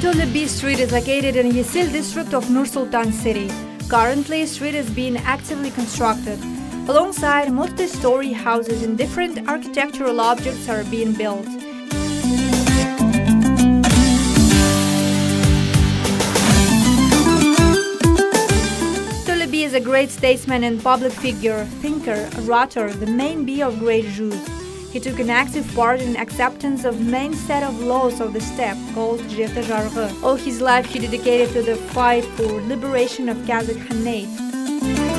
Tole Street is located in Yesil district of Nur-Sultan city. Currently, street is being actively constructed. Alongside, multi-story houses and different architectural objects are being built. Tole is a great statesman and public figure, thinker, orator, the main bee of great Jews. He took an active part in acceptance of main set of laws of the steppe called Жеті жарғы. All his life he dedicated to the fight for liberation of Kazakh Khanate.